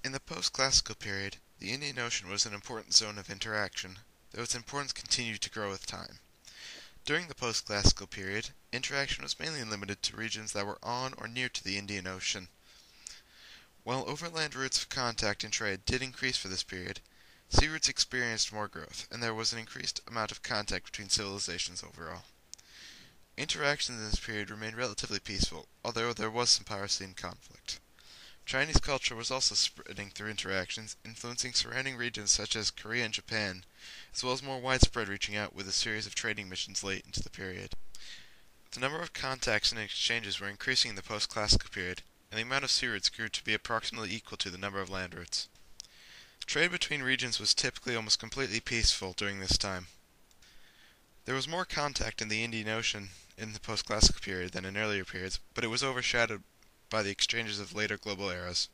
In the post-classical period, the Indian Ocean was an important zone of interaction, though its importance continued to grow with time. During the post-classical period, interaction was mainly limited to regions that were on or near to the Indian Ocean. While overland routes of contact and trade did increase for this period, sea routes experienced more growth, and there was an increased amount of contact between civilizations overall. Interactions in this period remained relatively peaceful, although there was some piracy and conflict. Chinese culture was also spreading through interactions, influencing surrounding regions such as Korea and Japan, as well as more widespread reaching out with a series of trading missions late into the period. The number of contacts and exchanges were increasing in the post-classical period, and the amount of sea routes grew to be approximately equal to the number of land routes. Trade between regions was typically almost completely peaceful during this time. There was more contact in the Indian Ocean in the post-classical period than in earlier periods, but it was overshadowed by the exchanges of later global eras.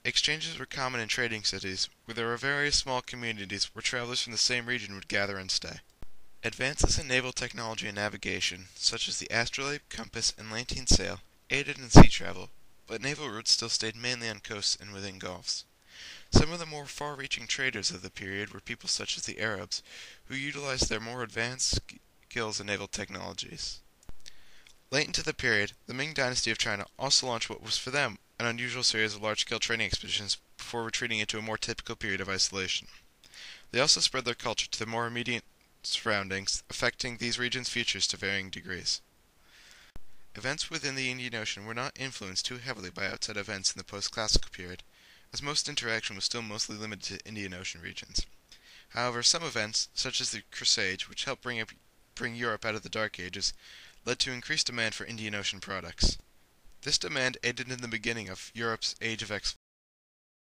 Exchanges were common in trading cities, where there were various small communities where travelers from the same region would gather and stay. Advances in naval technology and navigation, such as the astrolabe, compass, and lantern sail, aided in sea travel, but naval routes still stayed mainly on coasts and within gulfs. Some of the more far-reaching traders of the period were people such as the Arabs, who utilized their more advanced skills in naval technologies. Late into the period, the Ming dynasty of China also launched what was for them an unusual series of large-scale trading expeditions before retreating into a more typical period of isolation. They also spread their culture to the more immediate surroundings, affecting these regions' futures to varying degrees. Events within the Indian Ocean were not influenced too heavily by outside events in the post-classical period, as most interaction was still mostly limited to Indian Ocean regions. However, some events, such as the Crusades, which helped bring Europe out of the Dark Ages, led to increased demand for Indian Ocean products. This demand aided in the beginning of Europe's Age of Exploration.